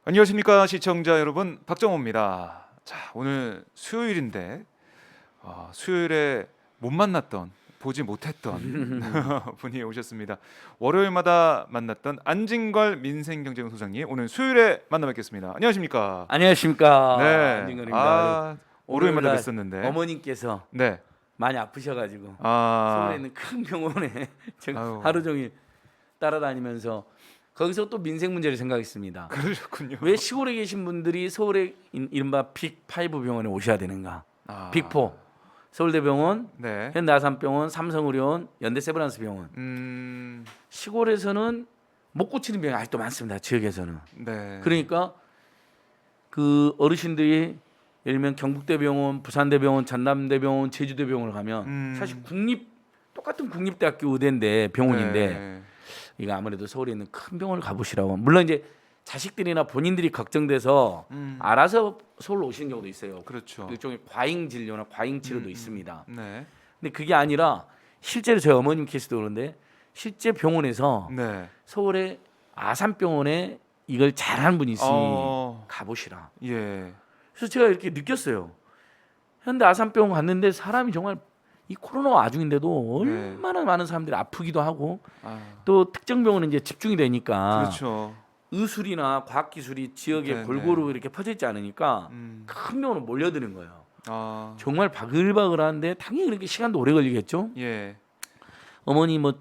안녕하십니까 시청자 여러분, 박정호입니다. 자, 오늘 수요일인데 수요일에 못 만났던, 보지 못했던 분이 오셨습니다. 월요일마다 만났던 안진걸 민생경제소장님, 오늘 수요일에 만나 뵙겠습니다. 안녕하십니까? 안녕하십니까. 네. 안진걸입니다. 월요일마다 월요일날 뵀었는데. 어머님께서 네. 많이 아프셔가지고 아, 서울에 있는 큰 병원에 제가 아유. 하루 종일 따라다니면서 거기서 또 민생 문제를 생각했습니다. 그러셨군요. 왜 시골에 계신 분들이 서울에 이른바 빅5 병원에 오셔야 되는가? 아, 빅4 서울대병원, 네. 현대아산병원, 삼성의료원, 연대세브란스병원. 시골에서는 못 고치는 병이 아직도 많습니다. 지역에서는. 네. 그러니까 그 어르신들이 예를 들면 경북대병원, 부산대병원, 전남대병원, 제주대병원을 가면 사실 똑같은 국립대학교 의대인데 병원인데 네. 이거 아무래도 서울에 있는 큰 병원을 가보시라고. 물론 이제 자식들이나 본인들이 걱정돼서 알아서 서울로 오시는 경우도 있어요. 그렇죠. 일종의 과잉 진료나 과잉 치료도 있습니다. 네. 근데 그게 아니라 실제로 저희 어머님 케이스도 그런데 실제 병원에서 네. 서울의 아산병원에 이걸 잘하는 분이 있으니 어, 가보시라. 예. 그래서 제가 이렇게 느꼈어요. 현대 아산병원 갔는데 사람이 정말 이 코로나 와중인데도 얼마나 많은 사람들이 아프기도 하고 아, 또 특정 병원은 이제 집중이 되니까 그렇죠. 의술이나 과학기술이 지역에 네, 골고루 이렇게 퍼져 있지 않으니까 음. 큰 병원으로 몰려드는 거예요. 아, 정말 바글바글한데 당연히 그렇게 시간도 오래 걸리겠죠. 예. 어머니 뭐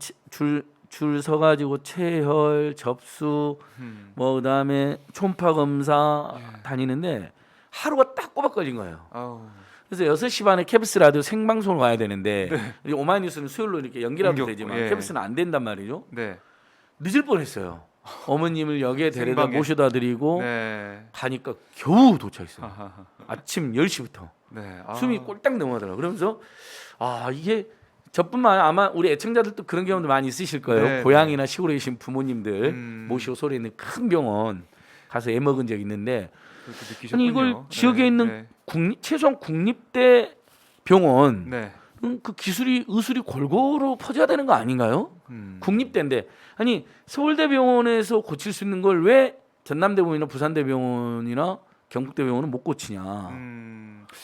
줄 서가지고 체혈 접수 뭐 그다음에 초음파 검사 다니는데 하루가 딱 꼬박 걸린 거예요. 아우. 그래서 6시 반에 KBS 라디오 생방송을 와야 되는데 오마이뉴스는 수요일로 이렇게 연기라도 옮겼고, 되지만 예. KBS는 안 된단 말이죠. 네. 늦을 뻔했어요. 어머님을 역에 데려다 생방에. 모셔다 드리고 네. 가니까 겨우 도착했어요. 하하하. 아침 10시부터. 네. 아. 숨이 꼴딱 넘어가더라고요. 그러면서 이게 저뿐만 아마 우리 애청자들도 그런 경험도 많이 있으실 거예요. 네, 고향이나 시골에 계신 부모님들 음. 모시고 서울에 있는 큰 병원 가서 애 먹은 적 있는데 그렇게 느끼셨군요. 아니 이걸 지역에 네, 있는 최소한 국립대 병원 네. 그 의술이 골고루 퍼져야 되는 거 아닌가요? 국립대인데 아니 서울대병원에서 고칠 수 있는 걸 왜 전남대병원이나 부산대병원이나 경북대병원은 못 고치냐?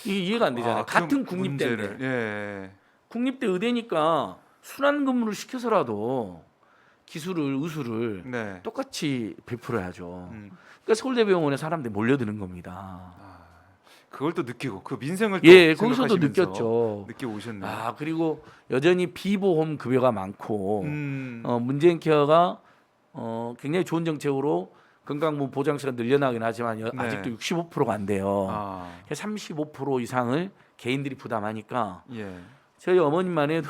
이게 이해가 안 되잖아요. 같은 국립대인데 문제를, 예. 국립대 의대니까 순환 근무를 시켜서라도 의술을 네. 똑같이 베풀어야죠. 그러니까 서울대병원에 사람들이 몰려드는 겁니다. 그걸 또 느끼고 그 민생을 또 거기서도 생각하시면서 느꼈죠. 느끼고 오셨네요. 그리고 여전히 비보험 급여가 많고 문재인 케어가 굉장히 좋은 정책으로 건강보험 보장수가 늘려나긴 하지만 네. 아직도 65%가 안 돼요. 아, 35% 이상을 개인들이 부담하니까 예. 저희 어머님만 해도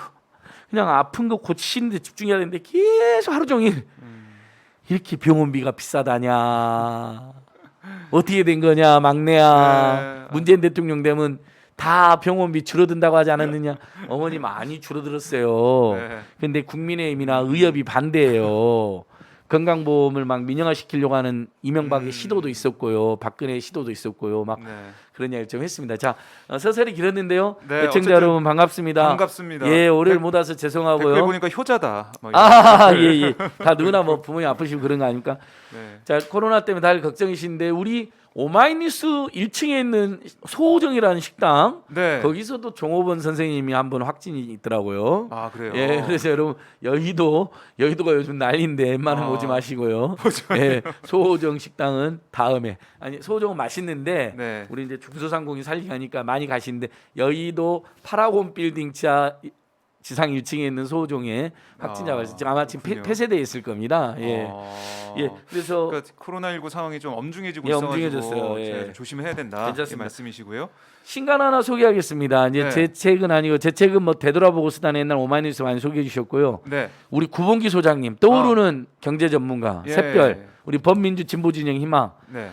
그냥 아픈 거 고치시는데 집중해야 되는데 계속 하루 종일 이렇게 병원비가 비싸다냐, 어떻게 된 거냐, 막내야. 네. 문재인 대통령 되면 다 병원비 줄어든다고 하지 않았느냐. 어머니 많이 줄어들었어요. 네. 근데 국민의힘이나 의협이 반대해요. 건강보험을 막 민영화시키려고 하는 이명박의 시도도 있었고요, 박근혜의 시도도 있었고요, 막 네. 그런 이야기를 좀 했습니다. 자, 서설이 길었는데요. 네, 애청자 어쨌든 여러분 반갑습니다. 반갑습니다. 예, 월요일 댓- 못 와서 댓글 죄송하고요. 보니까 효자다. 막 예, 예. 다 누구나 뭐 부모님 아프시고 그런 거 아닙니까? 네. 자, 코로나 때문에 다들 걱정이신데 우리 오마이뉴스 1층에 있는 소호정이라는 식당 네. 거기서도 종호번 선생님이 한번 확진이 있더라고요. 아, 그래요. 예, 그래서 여러분 여의도가 요즘 난리인데 웬만하면 오지 마시고요. 예, 소호정 식당은 다음에 소호정은 맛있는데 네. 우리 이제 중소상공인 살리기 하니까 많이 가시는데 여의도 파라곤 빌딩 지상 1층에 있는 소호정에 확진자가 있어요. 아마 지금 그렇군요. 폐쇄돼 있을 겁니다. 예. 예, 그래서 그러니까 코로나19 상황이 좀 엄중해지고 예, 있어가지고 엄중해졌어요. 예. 좀 조심해야 된다. 괜찮습니다. 이 말씀이시고요. 신간 하나 소개하겠습니다. 이제 네. 제 책은 아니고 제 책은 뭐 되돌아보고 쓰다는 옛날 오마이뉴스 많이 소개해 주셨고요. 네. 우리 구봉기 소장님 떠오르는 경제 전문가 예. 샛별 우리 범민주 진보진영 희망 네.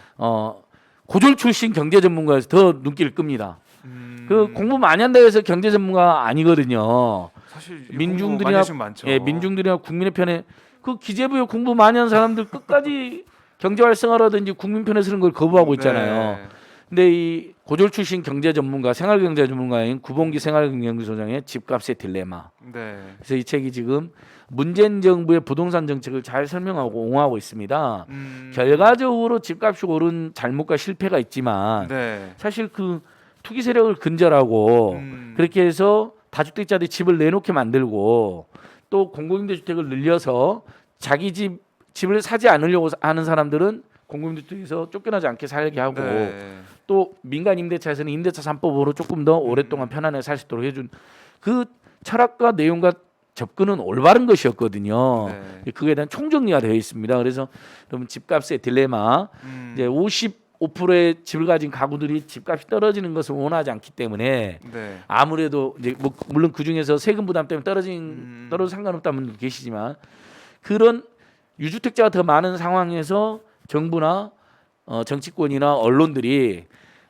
고졸 출신 경제 전문가에서 더 눈길을 끕니다. 음, 그 공부 많이 한다고 해서 경제 전문가 아니거든요. 사실 민중들이나 많죠. 예, 민중들이나 국민의 편에 그 기재부에 공부 많이 한 사람들 끝까지 경제 활성화라든지 국민 편에 서는 걸 거부하고 있잖아요. 네. 근데 이 고졸 출신 경제 전문가, 생활 경제 전문가인 구봉기 생활경제소장의 집값의 딜레마. 네. 그래서 이 책이 지금 문재인 정부의 부동산 정책을 잘 설명하고 옹호하고 있습니다. 결과적으로 집값이 오른 잘못과 실패가 있지만 네. 사실 그 투기 세력을 근절하고 그렇게 해서 다주택자들이 집을 내놓게 만들고 또 공공임대주택을 늘려서 자기 집을 사지 않으려고 하는 사람들은 공공임대주택에서 쫓겨나지 않게 살게 하고 네. 또 민간 임대차에서는 임대차 3법으로 조금 더 오랫동안 편안하게 살 수 있도록 해준 그 철학과 내용과 접근은 올바른 것이었거든요. 네. 그에 대한 총정리가 되어 있습니다. 그래서 여러분 집값의 딜레마 이제 55%의 집을 가진 가구들이 집값이 떨어지는 것을 원하지 않기 때문에 네. 아무래도 이제 뭐 물론 그 중에서 세금 부담 때문에 떨어져 상관없다는 분도 계시지만 그런 유주택자가 더 많은 상황에서 정부나 정치권이나 언론들이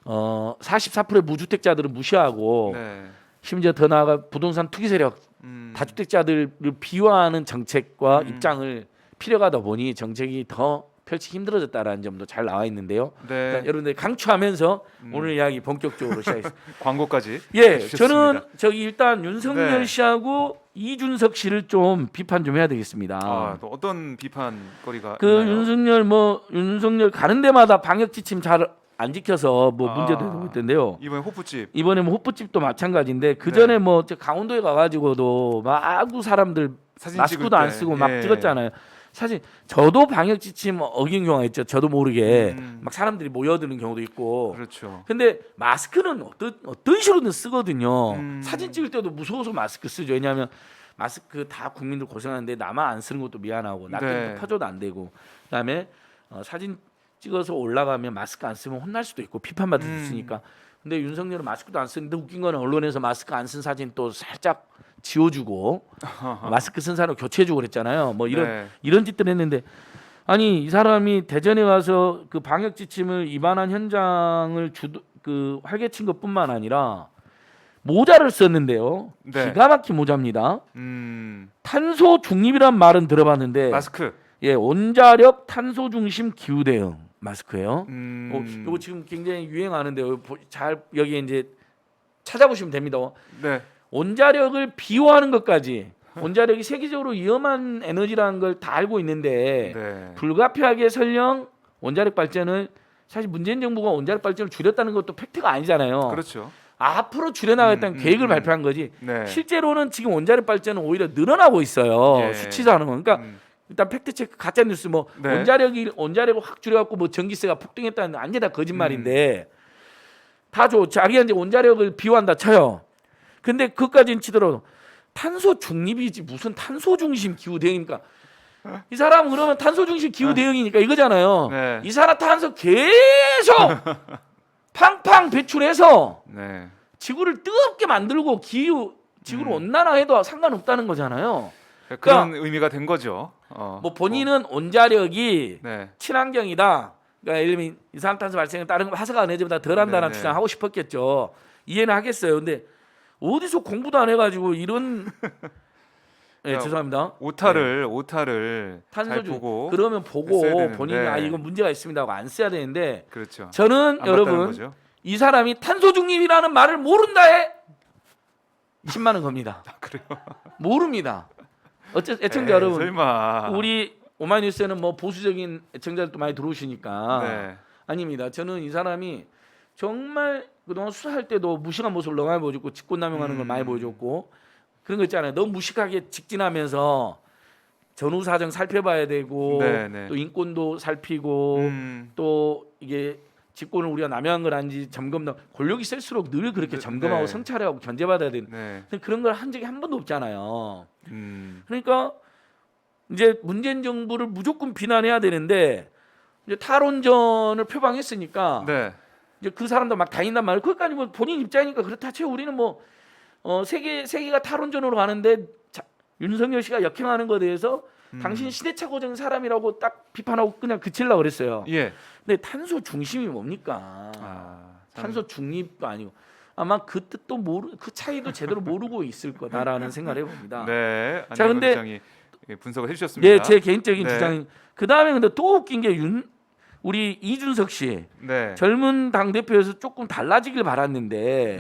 44%의 무주택자들을 무시하고 네. 심지어 더 나아가 부동산 투기 세력 다주택자들을 비호하는 정책과 입장을 필요하다 보니 정책이 더 펼치기 힘들어졌다라는 점도 잘 나와 있는데요. 네. 그러니까 여러분들 강추하면서 오늘 이야기 본격적으로 시작했습니다. 광고까지. 예, 해주셨습니다. 저는 저기 일단 윤석열 네. 씨하고 이준석 씨를 좀 비판 좀 해야 되겠습니다. 아, 또 어떤 비판거리가 그 있나요? 윤석열 가는 데마다 방역 지침 잘 안 지켜서 뭐 문제도 되고 있던데요. 이번에 호프집. 이번에 뭐 호프집도 마찬가지인데 그 전에 뭐 저 강원도에 가가지고도 마구 사람들 사진 마스크도 찍을 안 때. 쓰고 막 예. 찍었잖아요. 사실 저도 방역 지침 어긴 경우가 있죠. 저도 모르게 막 사람들이 모여드는 경우도 있고. 그렇죠. 근데 마스크는 어떤 식으로든 쓰거든요. 음. 사진 찍을 때도 무서워서 마스크 쓰죠. 왜냐하면 마스크 다 국민들 고생하는데 나만 안 쓰는 것도 미안하고 나 때문에 네. 퍼져도 안 되고. 그다음에 사진 찍어서 올라가면 마스크 안 쓰면 혼날 수도 있고 비판받을 수 있으니까. 근데 윤석열은 마스크도 안 쓰는데 웃긴 거는 언론에서 마스크 안 쓴 사진 또 살짝 지워주고 마스크 쓴 사람 교체해주고 그랬잖아요. 뭐 네. 이런 짓들 했는데 아니 이 사람이 대전에 가서 그 방역 지침을 위반한 현장을 그 활개친 것뿐만 아니라 모자를 썼는데요. 네. 기가 막힌 모자입니다. 음. 탄소 중립이란 말은 들어봤는데 마스크. 예 원자력 탄소 중심 기후 대응 마스크예요. 음. 이거 지금 굉장히 유행하는데요. 잘 여기 이제 찾아보시면 됩니다. 네. 원자력을 비호하는 것까지 원자력이 세계적으로 위험한 에너지라는 걸 다 알고 있는데 네. 불가피하게 설령 원자력 발전을 사실 문재인 정부가 원자력 발전을 줄였다는 것도 팩트가 아니잖아요. 그렇죠. 앞으로 줄여나가겠다는 계획을 발표한 거지. 네. 실제로는 지금 원자력 발전은 오히려 늘어나고 있어요. 예. 수치상으로. 그러니까 일단 팩트 체크 가짜 뉴스 뭐 네. 원자력을 확 줄여갖고 뭐 전기세가 폭등했다는 완전 다 거짓말인데 다죠. 자기가 이제 원자력을 비호한다 쳐요. 근데 그까지는 치더라도 탄소 중립이지 무슨 탄소 중심 기후 대응입니까? 이 사람은 그러면 탄소 중심 기후 대응이니까 이거잖아요. 네. 이산화탄소 계속 팡팡 배출해서 네. 지구를 뜨겁게 만들고 지구를 온난화해도 상관없다는 거잖아요. 그런 의미가 된 거죠. 뭐 본인은 원자력이 네. 친환경이다. 그러니까 예를 들면 이산화탄소 발생에 따른 화석가 에너지보다 덜한다는 네네. 주장하고 싶었겠죠. 이해는 하겠어요. 근데 어디서 공부도 안 해가지고 이런 예, 죄송합니다. 오타를 잘 탄소주 보고 그러면 보고 써야 되는데. 본인이 이건 문제가 있습니다 하고 안 써야 되는데 그렇죠. 저는 안 여러분 맞다는 거죠. 이 사람이 탄소 중립이라는 말을 모른다에 20만 원 겁니다. 그래요. 모릅니다. 애청자 에이, 여러분 설마. 우리 오마이뉴스에는 뭐 보수적인 애청자들도 많이 들어오시니까 네. 아닙니다. 저는 이 사람이 정말 그동안 수사할 때도 무식한 모습을 너무 많이 보여줬고 직권남용하는 걸 많이 보여줬고 그런 거 있잖아요. 너무 무식하게 직진하면서 전후 사정 살펴봐야 되고 네네. 또 인권도 살피고 또 이게 직권을 우리가 남용한 걸 아닌지 점검도 권력이 셀수록 늘 그렇게 점검하고 네. 성찰하고 견제받아야 되는 네. 그런 걸 한 적이 한 번도 없잖아요. 음. 그러니까 이제 문재인 정부를 무조건 비난해야 되는데 이제 탈원전을 표방했으니까 네. 이제 그 사람도 막 다닌단 말이에요. 그것까지 뭐 본인 입장이니까 그렇다 쳐. 우리는 뭐 세계가 탈원전으로 가는데 윤석열 씨가 역행하는 것에 대해서 당신 시대착오 고정 사람이라고 딱 비판하고 그냥 그치려고 그랬어요. 예. 근데 탄소 중심이 뭡니까? 탄소 중립도 아니고 아마 그 뜻도 그 차이도 제대로 모르고 있을 거다라는 생각을 해봅니다. 네. 자, 근데 장이 분석을 해주셨습니다. 예, 제 개인적인 네. 주장인. 그 다음에 근데 또 웃긴 게 우리 이준석 씨 네. 젊은 당 대표에서 조금 달라지길 바랐는데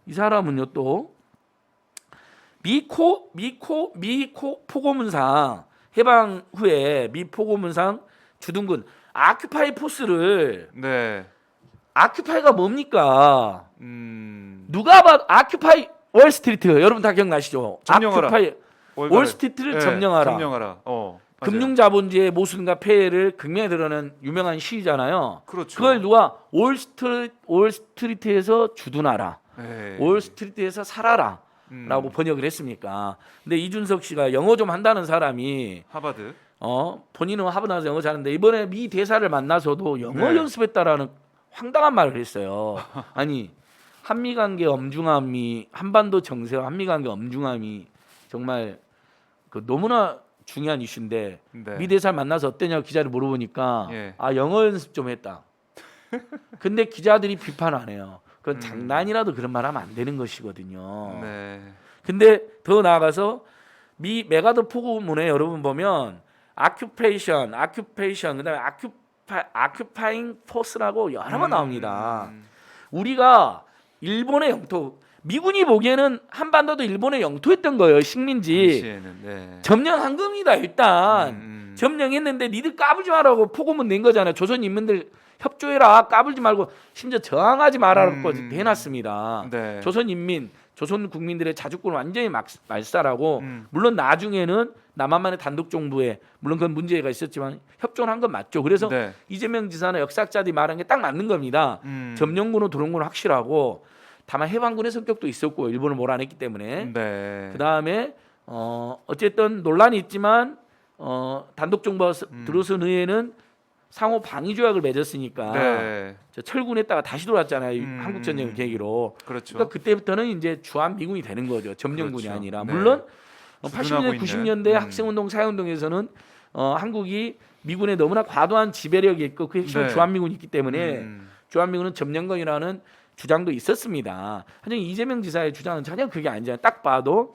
이 사람은요 또 미코 포고문상 해방 후에 미 포고문상 주둔군 아큐파이 포스를 네. 아큐파이가 뭡니까? 음. 누가 봐도 아큐파이 월스트리트 여러분 다 기억나시죠? 점령하라. 아큐파이 월가를- 월스트리트를 네, 점령하라. 점령하라. 맞아요. 금융자본주의의 모순과 폐해를 극명히 드러낸 유명한 시잖아요. 그렇죠. 그걸 누가 월스트리트에서 주둔하라, 네. 월스트리트에서 살아라. 라고 번역을 했습니까? 근데 이준석 씨가 영어 좀 한다는 사람이 하버드. 본인은 하버드에서 영어 잘하는데 이번에 미 대사를 만나서도 영어 네. 연습했다라는 황당한 말을 했어요. 아니 한미 관계 엄중함이 한반도 정세와 한미 관계 엄중함이 정말 그 너무나 중요한 이슈인데 네. 미 대사를 만나서 어땠냐고 기자를 물어보니까 예. 영어 연습 좀 했다. 근데 기자들이 비판 안 해요. 그건 장난이라도 그런 말 하면 안 되는 것이거든요. 네. 근데 더 나아가서 미 메가더 포고문에 여러분 보면 아큐페이션 그다음에 아큐파잉 포스라고 여러 번 나옵니다. 우리가 일본의 영토 미군이 보기에는 한반도도 일본의 영토였던 거예요. 식민지 당시에는 네. 점령한 겁니다. 일단 점령했는데 니들 까불지 말라고 포고문 낸 거잖아요. 조선 인민들 협조해라 까불지 말고 심지어 저항하지 말라고 해놨습니다. 네. 조선 인민 조선 국민들의 자주권을 완전히 말살하고 음. 물론 나중에는 남한만의 단독 정부에 물론 그건 문제가 있었지만 협조를 한 건 맞죠. 그래서 네. 이재명 지사나 역사학자들이 말한 게 딱 맞는 겁니다. 점령군은 도롱군은 확실하고 다만 해방군의 성격도 있었고 일본을 몰아냈기 때문에 네. 그다음에 어쨌든 논란이 있지만 단독 정부가 들어선 후에는 상호 방위 조약을 맺었으니까 네. 저 철군했다가 다시 돌아왔잖아요. 한국 전쟁을 계기로. 그렇죠. 그러니까 그때부터는 이제 주한 미군이 되는 거죠. 점령군이 그렇죠. 아니라. 네. 물론 주둔하고 80년, 있는. 90년대 학생운동, 사회운동에서는 한국이 미군에 너무나 과도한 지배력이 있고 그 핵심 네. 주한미군이 있기 때문에 주한미군은 점령군이라는 주장도 있었습니다. 하지만 이재명 지사의 주장은 전혀 그게 아니잖아요. 딱 봐도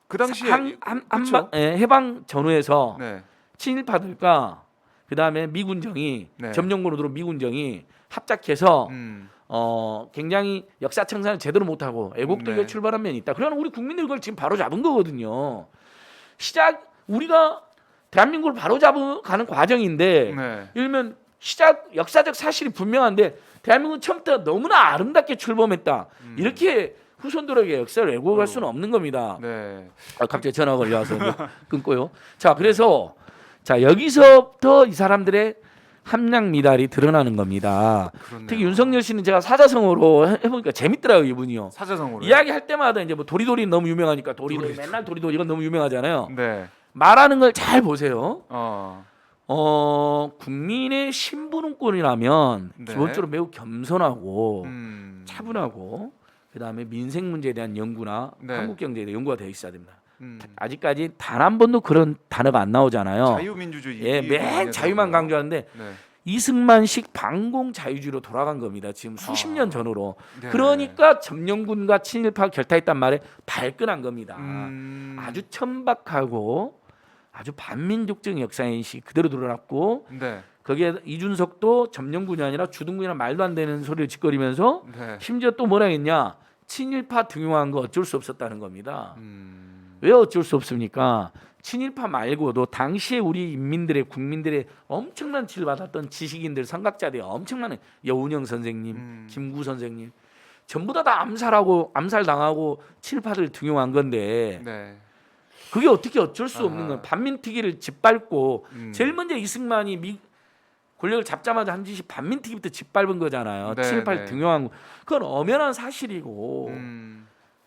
그 당시에 그쵸? 해방 전후에서 네. 친일파들과 그다음에 미군정이 네. 점령군으로 들어온 미군정이 합작해서 굉장히 역사 청산을 제대로 못하고 애국도에 네. 출발한 면이 있다. 그러나 우리 국민들이 그걸 지금 바로 잡은 거거든요. 우리가 대한민국을 바로 잡아가는 과정인데 네. 일면 역사적 사실이 분명한데 대한민국은 처음부터 너무나 아름답게 출범했다. 이렇게 후손들에게 역사를 왜곡할 수는 없는 겁니다. 네. 갑자기 전화가 걸려와서 끊고요. 자, 그래서 여기서부터 이 사람들의 함량 미달이 드러나는 겁니다. 그렇네요. 특히 윤석열 씨는 제가 사자성어로 해보니까 재밌더라고요, 이분이요. 사자성어로. 이야기할 때마다 이제 뭐 도리도리 너무 유명하니까 도리도리 맨날 도리도리 이건 너무 유명하잖아요. 네. 말하는 걸 잘 보세요. 국민의 심부름꾼이라면 네. 기본적으로 매우 겸손하고 차분하고. 그다음에 민생 문제에 대한 연구나 네. 한국 경제에 대한 연구가 되어 있어야 됩니다. 아직까지 단 한 번도 그런 단어가 안 나오잖아요. 자유민주주의. 예, 맨 자유만 강조하는데 네. 이승만식 반공 자유주의로 돌아간 겁니다. 지금 수십 년 전으로. 네. 그러니까 점령군과 친일파 결탁했단 말에 발끈한 겁니다. 아주 천박하고 아주 반민족적인 역사인식이 그대로 드러났고 네. 거기에 이준석도 점령군이 아니라 주둔군이나 말도 안 되는 소리를 짓거리면서 네. 심지어 또 뭐라 했냐 친일파 등용한 거 어쩔 수 없었다는 겁니다. 왜 어쩔 수 없습니까? 친일파 말고도 당시에 우리 인민들의 국민들의 엄청난 지를 받았던 지식인들 선각자들이 엄청난 여운형 선생님, 김구 선생님 전부 다 암살당하고 친일파들 등용한 건데 네. 그게 어떻게 어쩔 수 없는 건 반민특위를 짓밟고 제일 먼저 이승만이 권력을 잡자마자 한 짓이 반민특위부터 짓밟은 거잖아요. 네, 친일파를 네. 등용한 거. 그건 엄연한 사실이고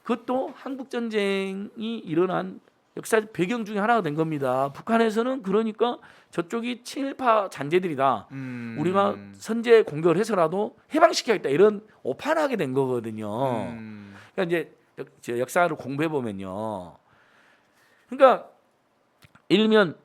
그것도 한국 전쟁이 일어난 역사적 배경 중에 하나가 된 겁니다. 북한에서는 그러니까 저쪽이 친일파 잔재들이다. 우리가 선제 공격을 해서라도 해방시켜야겠다. 이런 오판을 하게 된 거거든요. 그러니까 이제 역사를 공부해 보면요. 그러니까 일면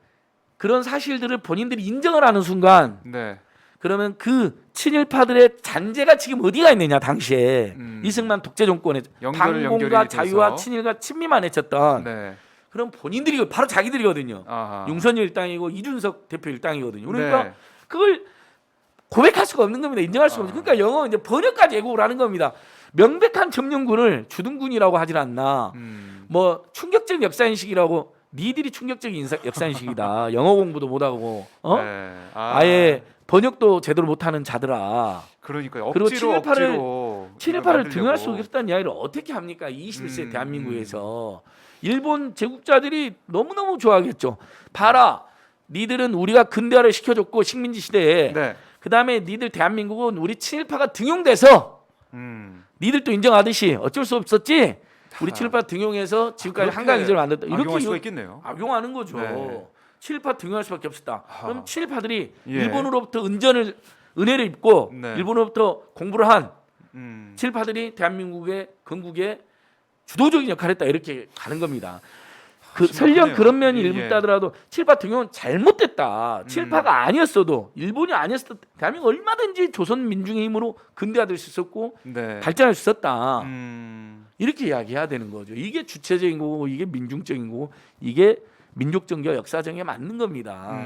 그런 사실들을 본인들이 인정을 하는 순간 네. 그러면 그 친일파들의 잔재가 지금 어디가 있느냐 당시에 이승만 독재 정권에 연결이 반공과 돼서. 자유와 친일과 친미만 해쳤던 네. 그럼 본인들이 바로 자기들이거든요. 아하. 윤선열 일당이고 이준석 대표 일당이거든요. 그러니까 네. 그걸 고백할 수가 없는 겁니다. 인정할 수가 없는. 그러니까 영어 이제 번역까지 왜곡을 하는 겁니다. 명백한 점령군을 주둔군이라고 하질 않나. 뭐 충격적 역사인식이라고 니들이 충격적인 역사인식이다. 영어 공부도 못하고 네. 아예 번역도 제대로 못하는 자들아. 그러니까요. 그리고 억지로 7.18을 등용할 수 없다는 이야기를 어떻게 합니까? 21세 대한민국에서. 일본 제국자들이 너무너무 좋아하겠죠. 봐라. 니들은 우리가 근대화를 시켜줬고 식민지 시대에 네. 그다음에 니들 대한민국은 우리 친일파가 등용돼서 니들도 인정하듯이 어쩔 수 없었지. 우리 친일파 등용해서 지금까지 한강 이전을 만들었다. 악용할 수가 이렇게 있겠네요. 악용하는 거죠. 네. 친일파 등용할 수밖에 없었다. 그럼 친일파들이 예. 일본으로부터 은혜를 입고 네. 일본으로부터 공부를 한 음. 친일파들이 대한민국의 건국에 주도적인 역할을 했다. 이렇게 가는 겁니다. 그 설령 심각하네요. 그런 면이 예, 일부 예. 있다더라도 친일파 등용은 잘못됐다. 친일파가 아니었어도 일본이 아니었어도 대한민국 얼마든지 조선 민중의 힘으로 근대화될 수 있었고 네. 발전할 수 있었다. 이렇게 이야기해야 되는 거죠. 이게 주체적인 거고 이게 민중적인 거고 이게 민족정기와 역사정에 맞는 겁니다.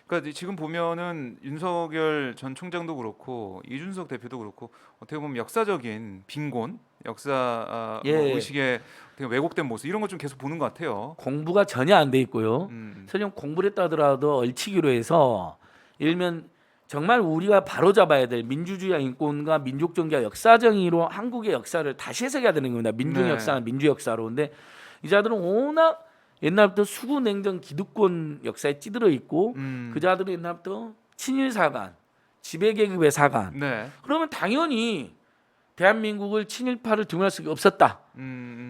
그러니까 지금 보면은 윤석열 전 총장도 그렇고 이준석 대표도 그렇고 어떻게 보면 역사적인 빈곤, 역사 예. 뭐 의식의 되게 왜곡된 모습 이런 거 좀 계속 보는 것 같아요. 공부가 전혀 안 돼 있고요. 설령 공부를 했다 하더라도 얼치기로 해서 일면 정말 우리가 바로잡아야 될 민주주의와 인권과 민족정기와 역사정의로 한국의 역사를 다시 해석해야 되는 겁니다. 민중 네. 역사는 민주 역사로. 근데 이 자들은 워낙 옛날부터 수구 냉전 기득권 역사에 찌들어 있고 그 자들은 옛날부터 친일 사관, 지배 계급의 사관. 네. 그러면 당연히 대한민국을 친일파를 등용할 수가 없었다.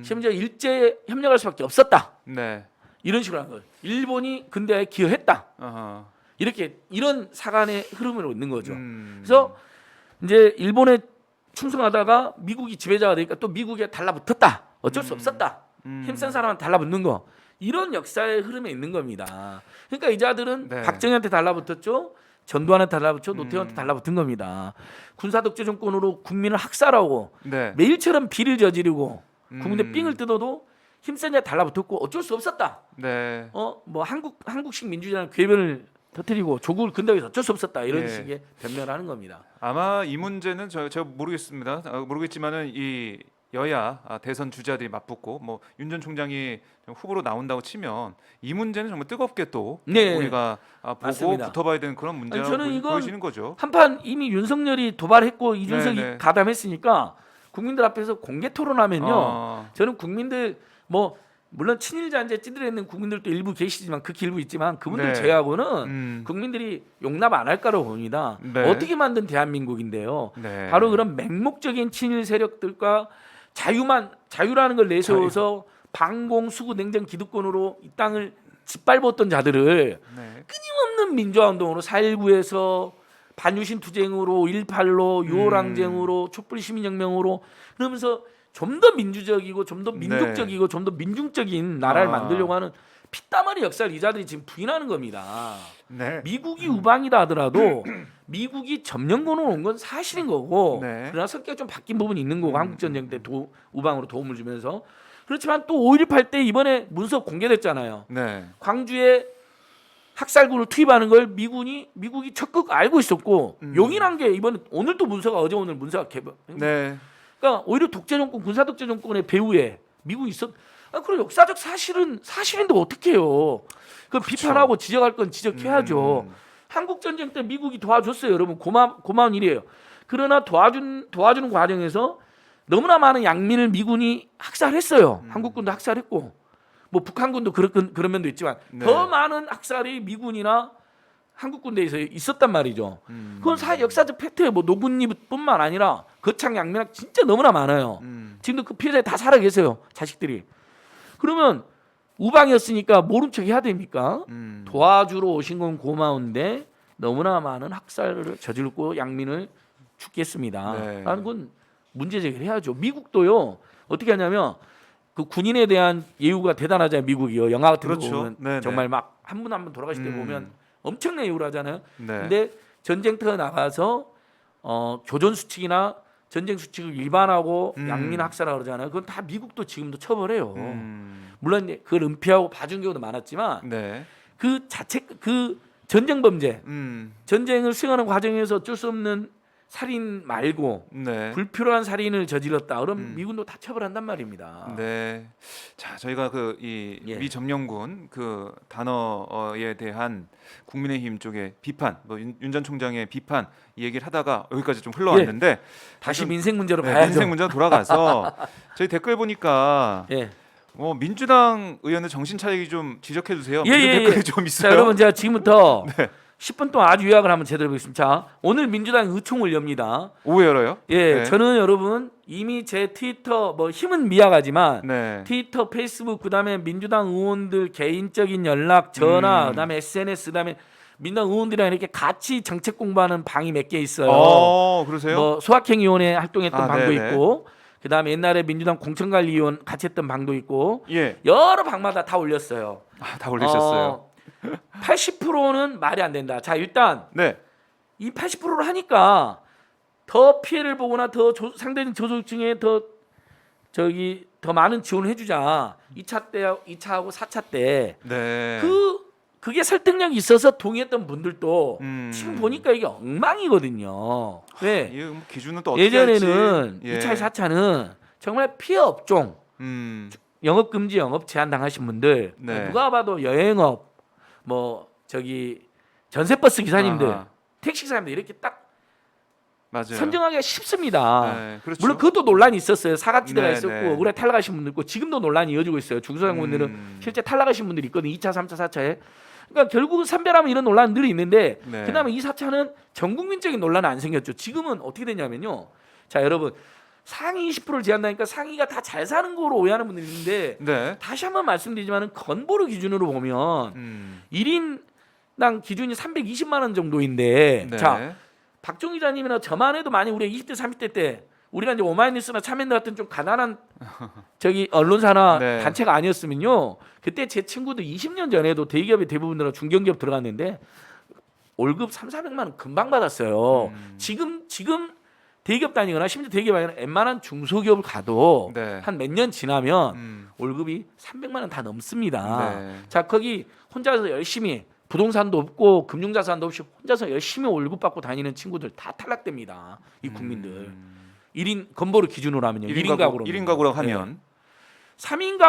심지어 일제 협력할 수밖에 없었다. 네. 이런 식으로 한 거예요. 일본이 근대화에 기여했다. 어허. 이렇게 이런 사관의 흐름으로 있는 거죠. 그래서 이제 일본에 충성하다가 미국이 지배자가 되니까 또 미국에 달라붙었다. 어쩔 수 없었다. 힘센 사람한테 달라붙는 거. 이런 역사의 흐름에 있는 겁니다. 그러니까 이 자들은 네. 박정희한테 달라붙었죠. 전두환한테 달라붙죠. 노태우한테 달라붙은 겁니다. 군사독재 정권으로 국민을 학살하고 네. 매일처럼 비리를 저지르고 국민의 삥을 뜯어도 힘센 자 달라붙었고 어쩔 수 없었다. 네. 뭐 한국식 민주주의라는 궤변을 터뜨리고 조국을 근대화해서 어쩔 수 없었다. 이런 예. 식의 변명을 하는 겁니다. 아마 이 문제는 제가 모르겠습니다. 모르겠지만은 이 여야 대선 주자들이 맞붙고 뭐 윤 전 총장이 후보로 나온다고 치면 이 문제는 정말 뜨겁게 또 네. 우리가 보고 맞습니다. 붙어봐야 되는 그런 문제라고 저는 이건 보여지는 거죠. 한판 이미 윤석열이 도발했고 이준석이 네. 가담했으니까 국민들 앞에서 공개 토론하면요. 어. 저는 국민들 뭐 물론 친일자인제 찌들어 있는 국민들도 일부 계시지만 극히 일부 있지만 그분들 네. 제외하고는 국민들이 용납 안 할 거라고 봅니다. 네. 어떻게 만든 대한민국인데요. 네. 바로 그런 맹목적인 친일 세력들과 자유라는 걸 내세워서 반공 수구 냉전 기득권으로 이 땅을 짓밟았던 자들을 네. 끊임없는 민주화 운동으로 4.19에서 반유신 투쟁으로 1.8로 6.5항쟁으로 촛불 시민혁명으로 그러면서 좀 더 민주적이고 좀 더 민족적이고 좀 더 민중적인 나라를 만들려고 하는 피땀 흘린 역사를 이 자들이 지금 부인하는 겁니다. 네. 미국이 우방이다 하더라도 미국이 점령군으로 온 건 사실인 거고 네. 그러나 성격이 좀 바뀐 부분이 있는 거고 한국전쟁 때 우방으로 도움을 주면서 그렇지만 또 5.18 때 이번에 문서 공개됐잖아요. 네. 광주에 학살군을 투입하는 걸 미국이 적극 알고 있었고 용인한 게 이번에 오늘 또 문서가 어제 오늘 문서가 개발. 네. 그러니까 오히려 독재 정권 군사 독재 정권의 배후에 미국이 있었. 그런 역사적 사실인데 어떻게 해요? 그 비판하고 지적할 건 지적해야죠. 한국 전쟁 때 미국이 도와줬어요, 여러분. 고마운 일이에요. 그러나 도와주는 과정에서 너무나 많은 양민을 미군이 학살했어요. 한국군도 학살했고, 뭐 북한군도 그런 면도 있지만 네. 더 많은 학살이 미군이나 한국군대에서 있었단 말이죠. 그건 역사적 팩트예요. 뭐 노군이뿐만 아니라 거창 양민학 진짜 너무나 많아요. 지금도 그 피해자들이 다 살아 계세요, 자식들이. 그러면 우방이었으니까 모른 척 해야 됩니까? 도와주러 오신 건 고마운데 너무나 많은 학살을 저질렀고 양민을 죽게 했습니다. 네. 라는 건 문제 제기를 해야죠. 미국도요. 어떻게 하냐면 그 군인에 대한 예우가 대단하잖아요. 미국이요. 영화 같은 거 그렇죠. 보면 네네. 정말 막 한 분 한 분 돌아가실 때 보면 엄청나게 예우를 하잖아요. 네. 근데 전쟁터에 나가서 교전 수칙이나 전쟁 수칙을 위반하고 양민 학살하고 그러잖아요. 그건 다 미국도 지금도 처벌해요. 물론 이제 그걸 은폐하고 봐준 경우도 많았지만 네. 그 전쟁 범죄, 전쟁을 수행하는 과정에서 어쩔 수 없는 살인 말고 네. 불필요한 살인을 저질렀다. 그럼 미군도 다 처벌한단 말입니다. 네. 자, 저희가 그 이 예. 미점령군 그 단어에 대한 국민의힘 쪽의 비판, 뭐 윤 전 총장의 비판 이 얘기를 하다가 여기까지 좀 흘러왔는데 다시 좀, 민생 문제로 네, 가야죠. 민생 문제로 돌아가서 저희 댓글 보니까 예. 뭐 민주당 의원의 정신 차리기 좀 지적해 주세요. 예, 이런 예, 댓글이 예. 좀 자, 있어요. 여러분 제가 지금부터 네. 10분 동안 아주 요약을 한번 제대로 해보겠습니다. 자, 오늘 민주당 의총을 엽니다. 오후 열어요? 예, 네. 저는 여러분 이미 제 트위터 뭐 힘은 미약하지만 네. 트위터, 페이스북 그다음에 민주당 의원들 개인적인 연락, 전화, 그다음에 SNS, 그다음에 민주당 의원들이랑 이렇게 같이 정책 공부하는 방이 몇 개 있어요. 그러세요? 뭐 소확행위원회 활동했던 아, 방도 네네. 있고, 그다음에 옛날에 민주당 공천관리위원 같이 했던 방도 있고, 예. 여러 방마다 다 올렸어요. 아, 다 올리셨어요. 80%는 말이 안 된다. 자, 일단 네. 이 80%를 하니까 더 피해를 보거나 더 상대적인 저소득층에 더 많은 지원을 해주자. 2차 때, 2차하고 4차 때 네. 그게 설득력이 있어서 동의했던 분들도 지금 보니까 이게 엉망이거든요. 왜? 이 기준은 또 어떻게 예전에는 할지. 예. 2차, 4차는 정말 피해 업종, 영업 금지, 영업 제한 당하신 분들, 네. 누가 봐도 여행업, 뭐 전세버스 기사님들, 아하. 택시기사님들 이렇게 딱 맞아요. 선정하기가 쉽습니다. 네, 그렇죠. 물론 그것도 논란이 있었어요. 사각지대가 네, 있었고 네. 억울해 탈락하신 분들 있고 지금도 논란이 이어지고 있어요. 중소상공인들은 실제 탈락하신 분들이 있거든요. 2차, 3차, 4차에. 그러니까 결국은 선별하면 이런 논란은 늘 있는데 네. 그다음에 2, 4차는 전 국민적인 논란은 안 생겼죠. 지금은 어떻게 되냐면요. 자, 여러분 상위 20%를 제한다니까 상위가 다 잘 사는 거로 오해하는 분들이 있는데 네. 다시 한번 말씀드리지만 건보료 기준으로 보면 1인당 기준이 320만 원 정도인데 네. 자, 박종 기자님이나 저만 해도 만약 우리 20대 30대 때 우리가 이제 오마이뉴스나 참여연대 같은 좀 가난한 언론사나 네. 단체가 아니었으면요. 그때 제 친구들 20년 전에도 대기업의 대부분들은 중견기업 들어갔는데 월급 3,400만 원 금방 받았어요. 지금 대기업 다니거나 심지어 대기업 아니라 웬만한 중소기업을 가도 네. 한 몇 년 지나면 월급이 300만 원 다 넘습니다. 네. 자, 거기 혼자서 열심히 부동산도 없고 금융자산도 없이 혼자서 열심히 월급 받고 다니는 친구들 다 탈락됩니다. 이 국민들. 1인 건보료 기준으로 하면요. 1인 가구로. 1인 가구라고 하면 3인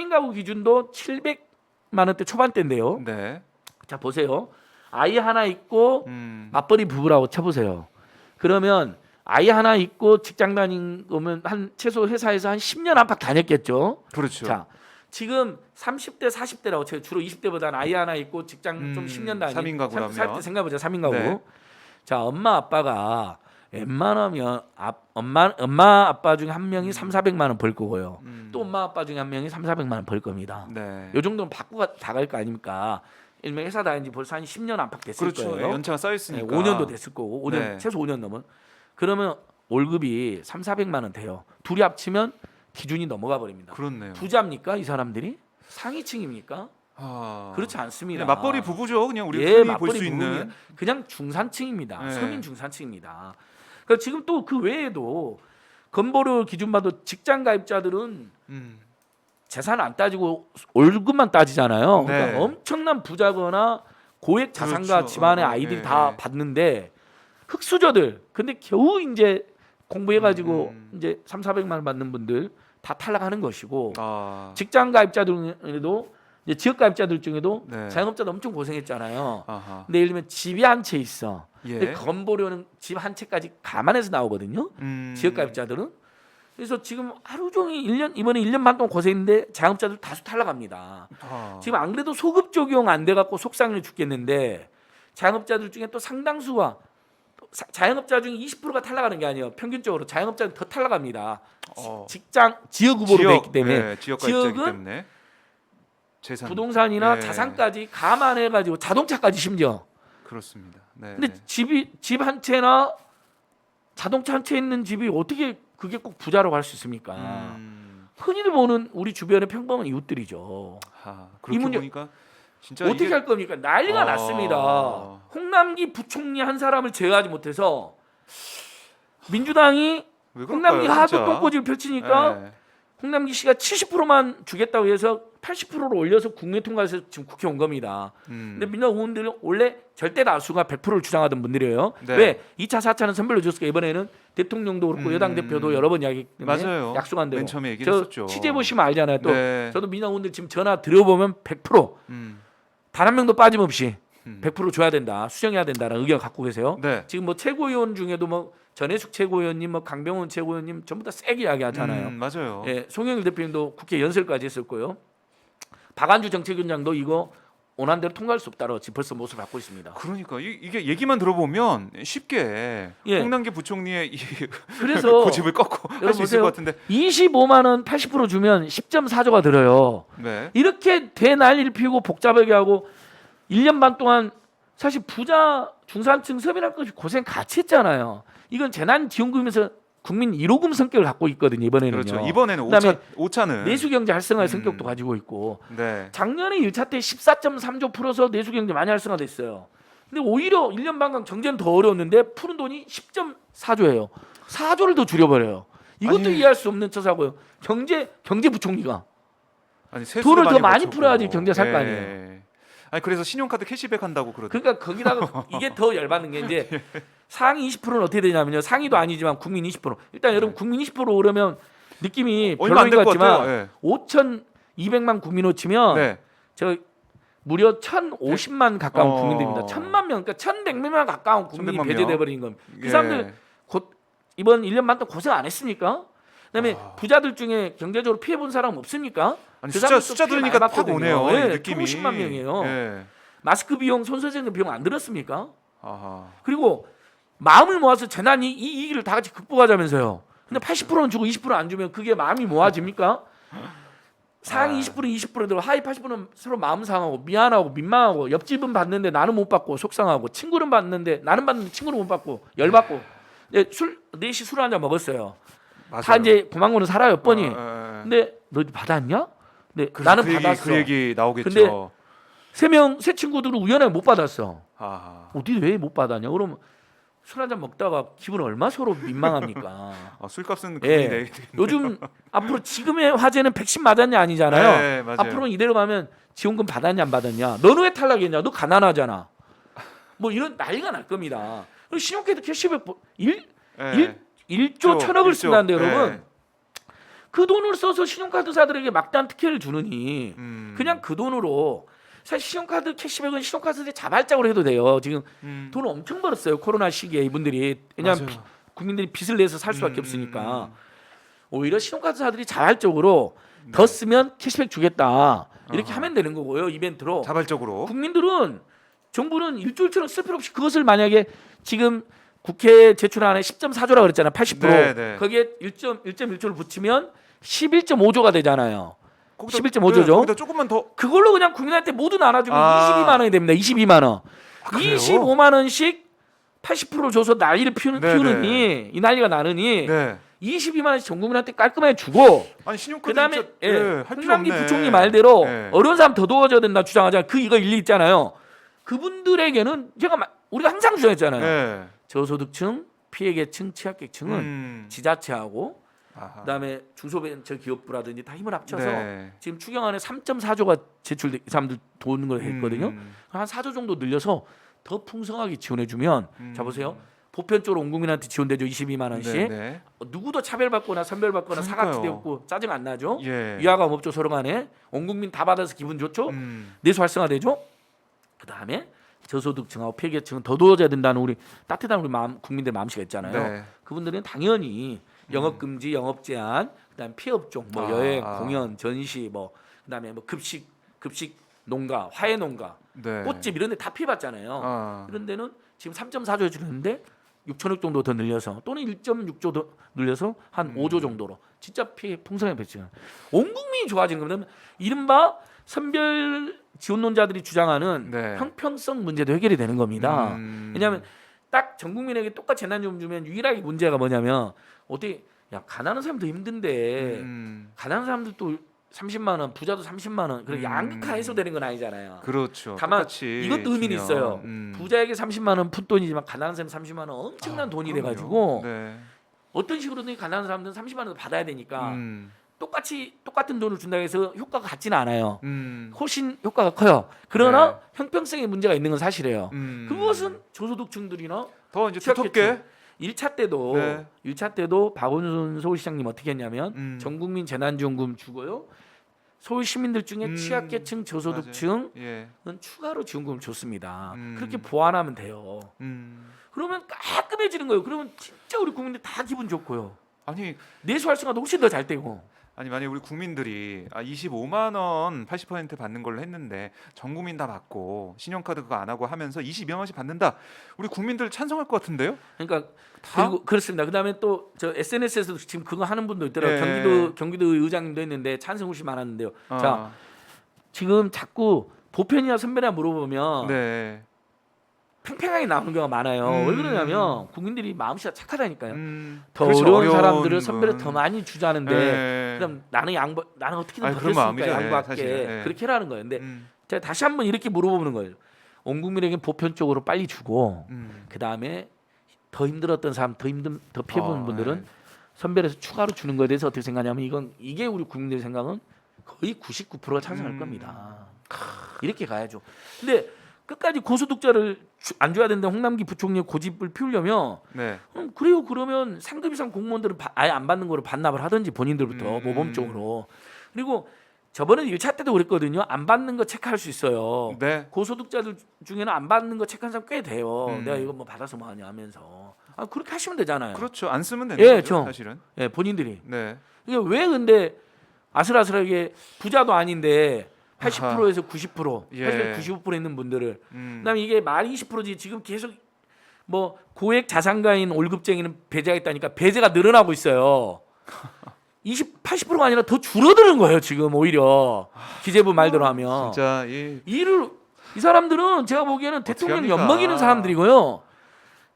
가구 기준도 700만 원대 초반대인데요. 네. 자, 보세요. 아이 하나 있고 맞벌이 부부라고 쳐 보세요. 그러면 아이 하나 있고 직장 다닌 거면 한 최소 회사에서 한 10년 안팎 다녔겠죠. 그렇죠. 자, 지금 30대 40대라고 제가 주로 20대보다는 아이 하나 있고 직장 좀 10년 다닌 3인 가구라면 40대 생각해보자. 3인 가구. 네. 자, 엄마 아빠가 웬만하면 엄마 아빠 중에 한 명이 3,400만 원 벌 거고요. 또 엄마 아빠 중에 한 명이 3,400만 원 벌 겁니다. 네. 요 정도는 받고 다 갈 거 아닙니까? 일명 회사 다닌 지 벌써 한 10년 안팎 됐을 그렇죠. 거예요. 연차가 쌓여 네, 있으니까. 5년도 됐을 거고 5년 네. 최소 5년 넘은. 그러면 월급이 3,400만 원 돼요. 둘이 합치면 기준이 넘어가 버립니다. 그렇네요. 부자입니까 이 사람들이? 상위층입니까? 아. 그렇지 않습니다. 그냥 맞벌이 부부죠. 그냥 우리 예, 흔히 볼 맞벌이 수 있는. 부부입니다. 그냥 중산층입니다. 네. 서민 중산층입니다. 그러니까 지금 또 그 외에도 건보료 기준 봐도 직장 가입자들은 재산 안 따지고 월급만 따지잖아요. 네. 그러니까 엄청난 부자거나 고액 자산가 그렇죠. 집안의 아이들이 네, 다 네. 받는데 흑수저들 근데 겨우 이제 공부해가지고 이제 3,400만 원 받는 분들 다 탈락하는 것이고 아. 직장 가입자들에도 이제 지역 가입자들 중에도 네. 자영업자도 엄청 고생했잖아요. 아하. 근데 예를 들면 집이 한 채 있어. 예. 근데 건보료는 집 한 채까지 감안해서 나오거든요. 지역 가입자들은. 그래서 지금 하루 종일 이번에 1년 반 동안 고생했는데 자영업자들 다수 탈락합니다. 아. 지금 안 그래도 소급 적용 안 돼 갖고 속상해 죽겠는데 자영업자들 중에 또 상당수가 자영업자 중에 20%가 탈락하는 게 아니에요. 평균적으로 자영업자는 더 탈락합니다. 직장 지역 후보로 돼 있기 때문에 네, 지역 가입자이기 지역은 때문에 재산 부동산이나 네. 자산까지 감안해 가지고 자동차까지 심지어. 그렇습니다. 네. 근데 네. 집 한 채나 자동차 한 채 있는 집이 어떻게 그게 꼭 부자로 갈 수 있습니까? 흔히들 보는 우리 주변의 평범한 이웃들이죠. 아, 그렇게 문제- 보니까 진짜 어떻게 이게 할 겁니까? 난리가 났습니다. 홍남기 부총리 한 사람을 제어하지 못해서 민주당이 왜 홍남기 그럴까요, 하도 진짜? 똥꼬집을 펼치니까 네. 홍남기 씨가 70%만 주겠다고 해서 80%를 올려서 국회 통과해서 지금 국회 온 겁니다. 근데 음. 민주당 의원들은 원래 절대 다수가 100%를 주장하던 분들이에요. 네. 왜 2차, 4차는 선별로 줬으니까 이번에는 대통령도 그렇고 여당 대표도 여러 번 이야기 때문에 맞아요. 약속한 대로. 맨 처음에 얘기했었죠. 취재 보시면 알잖아요. 또 네. 저도 민주당 의원들 지금 전화 드려보면 100% 음. 단 한 명도 빠짐없이 음. 100% 줘야 된다, 수정해야 된다는 의견 갖고 계세요. 네. 지금 뭐 최고위원 중에도 뭐 전해숙 최고위원님, 뭐 강병원 최고위원님 전부 다 세게 이야기하잖아요. 맞아요. 예, 송영길 대표님도 국회 연설까지 했을 거예요. 박안주 정책위원장도 이거 원안대로 통과할 수 없다고 지금 벌써 모습을 갖고 있습니다. 그러니까 이게 얘기만 들어보면 쉽게 예. 홍남기 부총리의 이 그래서 고집을 꺾고 할 수 있을 보세요. 것 같은데. 25만 원 80% 주면 10.4조가 들어요. 네. 이렇게 대난리를 피우고 복잡하게 하고 1년 반 동안 사실 부자 중산층 서민할 것이 고생 같이 했잖아요. 이건 재난지원금에서 국민 1호금 성격을 갖고 있거든요. 이번에는요. 그렇죠. 이번에는 그다음에 5차는 내수경제 활성화의 성격도 가지고 있고 네. 작년에 1차 때 14.3조 풀어서 내수경제 많이 활성화됐어요. 근데 오히려 1년 반간 경제는 더 어려웠는데 푸는 돈이 10.4조예요. 4조를 더 줄여버려요. 이것도 아니. 이해할 수 없는 처사고요. 경제부총리가 아니 세수를 돈을 더 많이 맞췄고. 풀어야지 경제 살 거 예. 아니에요. 아니 그래서 신용카드 캐시백 한다고 그러더라고요. 그러니까 거기다가 이게 더 열받는 게 이제 상위 20%는 어떻게 되냐면요. 상위도 아니지만 국민 20%. 일단 여러분 국민 20% 오르면 느낌이 얼마 안 별로인 될 것 것 같지만 같아요. 예. 5,200만 국민으로 치면 네. 저 무려 1,050만 가까운 어. 국민들입니다. 1,000만 명, 그러니까 1,100명 가까운 국민이 1,100만 배제돼 명. 버린 겁니다. 그 예. 사람들 곧 이번 1년 반 동안 고생 안 했습니까? 그다음에 부자들 중에 경제적으로 피해 본 사람 없습니까? 아니 그 숫자 사람들도 피해 들으니까 많이 팍 받거든요. 오네요. 예, 이 느낌이. 1,050만 명이에요. 예. 마스크 비용, 손 선생님 비용 안 들었습니까? 아하. 그리고 마음을 모아서 재난이 이 위기를 다 같이 극복하자면서요. 근데 80%는 주고 20%안 주면 그게 마음이 모아집니까? 상위 20% 20%들 하위 80%는 서로 마음 상하고 미안하고 민망하고 옆집은 받는데 나는 못 받고 속상하고 친구는 받는데 나는 받는데 친구는 못 받고 열받고 술 4시 술 한 잔 먹었어요. 맞아요. 다 이제 고만고는 살아요 뻔히. 예. 근데 너 받았냐? 근데 그래서 나는 그 얘기, 받았어. 그 얘기 나오겠죠. 근데 세 친구들은 우연하게 못 받았어. 아하. 어디 왜 못 받았냐? 그러면 술 한 잔 먹다가 기분 얼마 서로 민망합니까? 술값은 예. 그분이 내야 되겠네요. 요즘 앞으로 지금의 화제는 백신 맞았냐 아니잖아요. 네, 맞아요. 앞으로 이대로 가면 지원금 받았냐 안 받았냐. 너는 왜 탈락했냐? 너 가난하잖아. 뭐 이런 난리가 날 겁니다. 그리고 신용카드 캐시백 1조 1,000억을 쓴다는데 여러분. 네. 그 돈을 써서 신용카드사들에게 막대한 특혜를 주느니 그냥 그 돈으로 사실 신용카드 캐시백은 신용카드에 자발적으로 해도 돼요. 지금 돈을 엄청 벌었어요. 코로나 시기에 이분들이. 왜냐하면 맞아요. 국민들이 빚을 내서 살 수밖에 없으니까. 오히려 신용카드사들이 자발적으로 더 쓰면 캐시백 주겠다. 이렇게 하면 되는 거고요. 이벤트로. 자발적으로. 국민들은 정부는 1조 1천억 쓸 필요 없이 그것을 만약에 지금 국회에 제출안에 10.4조라고 그랬잖아요. 80%. 네, 네. 거기에 1.1조를 붙이면 11.5조가 되잖아요. 거기다- 11.5조죠. 네, 거기다 조금만 더. 그걸로 그냥 국민한테 모두 나눠주면 아. 22만 원이 됩니다. 22만 원. 그래요? 25만 원씩 80% 줘서 난리를 네, 피우느니 이 난리가 나느니 네. 22만 원씩 전 국민한테 깔끔하게 주고 아니 신용카드 그다음에 진짜, 예, 할 필요 홍남기 없네. 부총리 말대로 네. 어려운 사람 더 도와줘야 된다 주장하잖아요. 그 이거 일리 있잖아요. 그분들에게는 우리가 항상 주장했잖아요. 네. 저소득층, 피해계층, 취약계층은 지자체하고 아하. 그다음에 중소벤처기업부라든지 다 힘을 합쳐서 네. 지금 추경안에 3.4조가 제출돼 이 사람들 도는 걸 했거든요. 한 4조 정도 늘려서 더 풍성하게 지원해주면 자 보세요. 보편적으로 온 국민한테 지원되죠. 22만 원씩. 네, 네. 누구도 차별받거나 선별받거나 그러니까요. 사각지대고 짜증 안 나죠. 예. 위화감 없죠 서로 간에. 온 국민 다 받아서 기분 좋죠. 내수 활성화되죠. 그다음에 저소득층하고 피해계층은 더 도와줘야 된다는 우리 따뜻한 우리 국민들 마음씨가 있잖아요. 네. 그분들은 당연히 영업 금지, 영업 제한, 그다음 피해 업종, 뭐 여행, 공연, 전시, 뭐 그다음에 뭐 급식 농가, 화훼 농가, 네. 꽃집 이런 데 다 피해봤잖아요. 이런 데는 지금 3.4조에 주는데 6천억 정도 더 늘려서 또는 1.6조 더 늘려서 한 5조 정도로 진짜 피해 풍성하게 배치는 온 국민이 좋아지는 거면 이른바 선별 지원론자들이 주장하는 네. 형평성 문제도 해결이 되는 겁니다. 왜냐하면 딱 전 국민에게 똑같이 재난지원금 주면 유일하게 문제가 뭐냐면 어떻게 야 가난한 사람도 힘든데 가난한 사람들도 30만 원, 부자도 30만 원. 그렇게 양극화 해소되는 건 아니잖아요. 그렇죠. 다만 똑같이 이것도 의미는 주면. 있어요. 부자에게 30만 원 푼돈이지만 가난한 사람 30만 원 엄청난 돈이 그럼요. 돼가지고 네. 어떤 식으로든 가난한 사람들은 30만 원 받아야 되니까 똑같은 돈을 준다고 해서 효과가 같지는 않아요. 훨씬 효과가 커요. 그러나 네. 형평성에 문제가 있는 건 사실이에요. 음. 그것은 저소득층들이나 더 이제 취약계층. 두텁게 1차 때도 네. 1차 때도 박원순 서울시장님 어떻게 했냐면 음. 전국민 재난지원금 주고요. 서울 시민들 중에 취약계층, 저소득층은 예. 추가로 지원금을 줬습니다. 음. 그렇게 보완하면 돼요. 그러면 깔끔해지는 거예요. 그러면 진짜 우리 국민들 다 기분 좋고요. 아니 내수 활성화도 훨씬 더 잘 되고. 만약에 우리 국민들이 25만 원 80% 받는 걸로 했는데 전 국민 다 받고 신용카드 그거 안 하고 하면서 22만 원씩 받는다. 우리 국민들 찬성할 것 같은데요? 그러니까 다? 그리고 그렇습니다. 그다음에 또 저 SNS에서도 지금 그거 하는 분도 있더라고요. 예. 경기도 의장님도 했는데 찬성 훨씬 많았는데요. 아. 자, 지금 자꾸 보편이나 선배나 물어보면 네. 팽팽하게 나오는 경우가 많아요. 왜 그러냐면 국민들이 마음씨가 착하다니까요. 더 그렇죠. 어려운 사람들은 건. 선배를 더 많이 주자는데 네. 그럼 나는 어떻게든 아니, 더 그런 줬으니까 마음이죠. 예, 양보할게. 사실. 예. 그렇게 하라는 거예요. 근데 음. 제가 다시 한번 이렇게 물어보는 거예요. 온 국민에게 보편적으로 빨리 주고 음. 그 다음에 더 힘들었던 사람, 더 피해 보는 분들은 네. 선별해서 추가로 주는 거에 대해서 어떻게 생각하냐면 이게 우리 국민들의 생각은 거의 99%가 찬성할 겁니다. 이렇게 가야죠. 근데 끝까지 고소득자를 안 줘야 된다 홍남기 부총리의 고집을 피우려면 네. 그래요. 그러면 상급 이상 공무원들은 아예 안 받는 거로 반납을 하든지 본인들부터 음. 모범적으로. 그리고 저번에 1차 때도 그랬거든요. 안 받는 거 체크할 수 있어요. 네. 고소득자들 중에는 안 받는 거 체크한 사람 꽤 돼요. 음. 내가 이거 뭐 받아서 뭐 하냐 하면서. 그렇게 하시면 되잖아요. 그렇죠. 안 쓰면 되는 예, 거죠, 사실은. 예, 본인들이. 네. 이게 왜 근데 아슬아슬하게 부자도 아닌데 80%에서 90%, 예. 95% 있는 분들을 그다음에 이게 말 20%지 지금 계속 뭐 고액 자산가인 월급쟁이는 배제하겠다니까 배제가 늘어나고 있어요. 80%가 아니라 더 줄어드는 거예요 지금 오히려 기재부 말대로 하면. 진짜 이 사람들은 제가 보기에는 대통령 합니까? 엿먹이는 사람들이고요.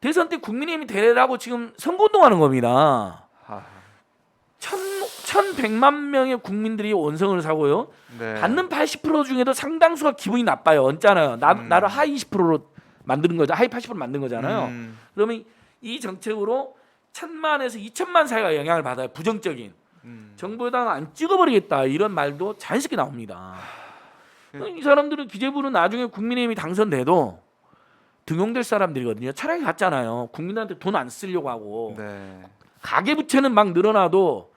대선 때 국민의힘이 되라고 지금 선거운동하는 겁니다. 1,100만 명의 국민들이 원성을 사고요. 네. 받는 80% 중에도 상당수가 기분이 나빠요. 얹잖아요. 나를 하위 20%로 만드는 거죠. 하위 80% 만든 거잖아요. 그러면 이 정책으로 1,000만에서 2,000만 사회가 영향을 받아요. 부정적인. 정부에다가 안 찍어버리겠다 이런 말도 자연스럽게 나옵니다. 이 사람들은 기재부는 나중에 국민의힘이 당선돼도 등용될 사람들이거든요. 차라리 갔잖아요. 국민한테 돈 안 쓰려고 하고 네. 가계부채는 막 늘어나도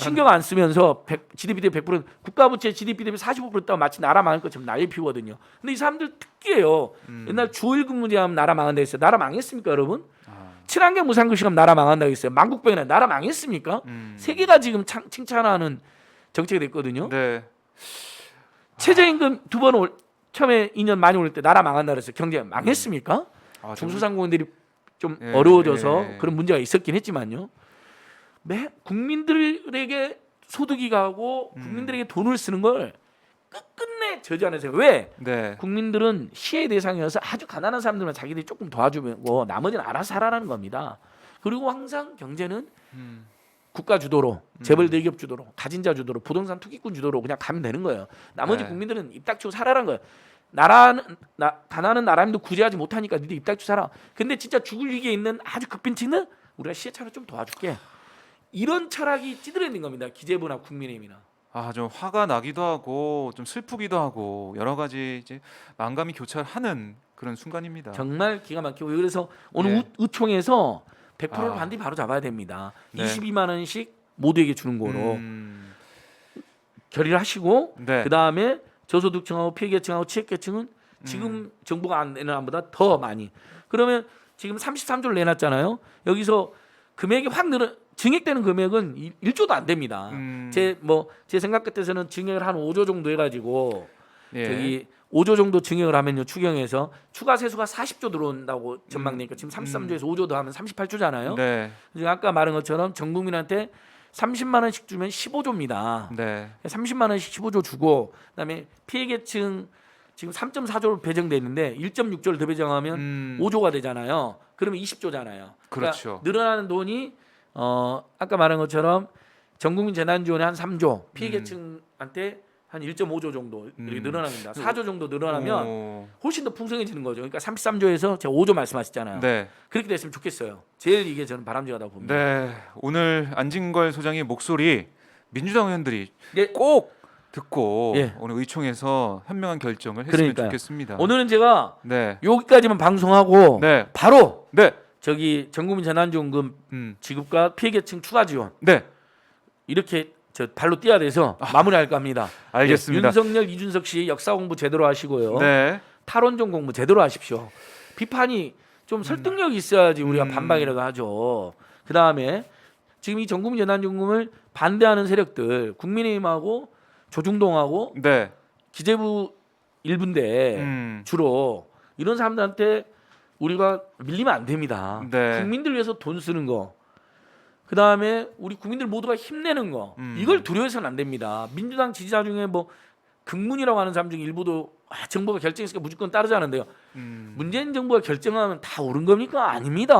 신경 안 쓰면서 GDP 대비 100% 국가부채 GDP 대비 45% 있다고 마치 나라 망할 것처럼 난리 피우거든요. 근데 이 사람들 특기예요. 옛날 주일 근무제하면 나라 망한다 했어요. 나라 망했습니까, 여러분? 친환경 무상급식하면 나라 망한다고 했어요. 만국병이나 나라 망했습니까? 세계가 지금 칭찬하는 정책이 됐거든요. 네. 최저임금 두 번 처음에 2년 많이 올릴 때 나라 망한다 그랬어요. 경제 망했습니까? 중소상공인들이 좀 예, 어려워져서 예. 그런 문제가 있었긴 했지만요. 국민들에게 소득이 가고 국민들에게 돈을 쓰는 걸 끝끝내 저지 안 하세요. 왜? 네. 국민들은 시의 대상이어서 아주 가난한 사람들만 자기들이 조금 도와주고 나머지는 알아서 하라는 겁니다. 그리고 항상 경제는 국가 주도로, 재벌 대기업 주도로, 가진 자 주도로, 부동산 투기꾼 주도로 그냥 가면 되는 거예요. 나머지 네. 국민들은 입 닥치고 살아라는 거예요. 가난한 나라님도 구제하지 못하니까 니들 입 닥치고 살아. 근데 진짜 죽을 위기에 있는 아주 극빈층은 우리가 시혜차로 좀 도와줄게. 이런 철학이 찌들어 있는 겁니다. 기재부나 국민의힘이나. 좀 화가 나기도 하고 좀 슬프기도 하고 여러 가지 이제 만감이 교차하는 그런 순간입니다. 정말 기가 막히고 그래서 오늘 네. 의총에서 100%를 반드시 바로 잡아야 됩니다. 네. 22만 원씩 모두에게 주는 거로 결의를 하시고 네. 그 다음에 저소득층하고 피해계층하고 취약계층은 지금 정부가 안 내는 안보다 더 많이. 그러면 지금 33조를 내놨잖아요. 여기서 금액이 확 증액되는 금액은 1조도 안 됩니다. 제 생각 같아서는 증액을 한 5조 정도 해가지고 예. 저기 5조 정도 증액을 하면요 추경에서 추가 세수가 40조 들어온다고 전망되니까 지금 33조에서 5조 더 하면 38조잖아요. 네. 지금 아까 말한 것처럼 전 국민한테 30만 원씩 주면 15조입니다. 네. 30만 원씩 15조 주고 그다음에 피해계층 지금 3.4조로 배정돼 있는데 1.6조를 더 배정하면 5조가 되잖아요. 그러면 20조잖아요. 그렇죠. 그러니까 늘어나는 돈이 아까 말한 것처럼 전국민 재난지원에 한 3조, 피해계층한테 한 1.5조 정도 이렇게 늘어납니다. 4조 정도 늘어나면 훨씬 더 풍성해지는 거죠. 그러니까 33조에서 제가 5조 말씀하셨잖아요. 네. 그렇게 됐으면 좋겠어요. 제일 이게 저는 바람직하다고 봅니다. 네. 오늘 안진걸 소장의 목소리 민주당 의원들이 예. 꼭 듣고 예. 오늘 의총에서 현명한 결정을 했으면 그러니까요. 좋겠습니다. 오늘은 제가 네. 여기까지만 방송하고 네. 바로 네. 저기 전국민 재난지원금 지급과 피해계층 추가 지원 네. 이렇게 저 발로 뛰어야 돼서 마무리할까 합니다. 알겠습니다. 예, 윤석열, 이준석 씨 역사 공부 제대로 하시고요. 네. 탈원전 공부 제대로 하십시오. 비판이 좀 설득력이 있어야지 우리가 반박이라고 하죠. 그 다음에 지금 이 전국민 재난지원금을 반대하는 세력들 국민의힘하고 조중동하고 네. 기재부 일부인데 주로 이런 사람들한테 우리가 밀리면 안 됩니다. 네. 국민들 위해서 돈 쓰는 거. 그 다음에 우리 국민들 모두가 힘내는 거 이걸 두려워해서는 안 됩니다. 민주당 지지자 중에 뭐 극문이라고 하는 사람 중에 일부도 정부가 결정했으니까 무조건 따르자는데요. 문재인 정부가 결정하면 다 옳은 겁니까? 아닙니다.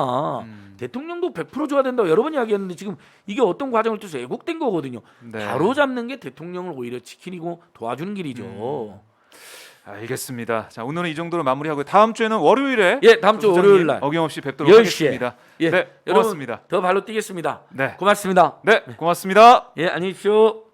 대통령도 100% 줘야 된다고 여러 번 이야기했는데 지금 이게 어떤 과정을 통해서 왜곡된 거거든요. 네. 바로 잡는 게 대통령을 오히려 지키고 도와주는 길이죠. 알겠습니다. 자, 오늘은 이 정도로 마무리하고 다음 주에는 월요일에 예, 다음 주 소장님 월요일 날 어김없이 뵙도록 10시에. 하겠습니다. 예, 네, 여러분 고맙습니다. 더 발로 뛰겠습니다. 네. 고맙습니다. 네, 고맙습니다. 예, 안녕히 계십시오.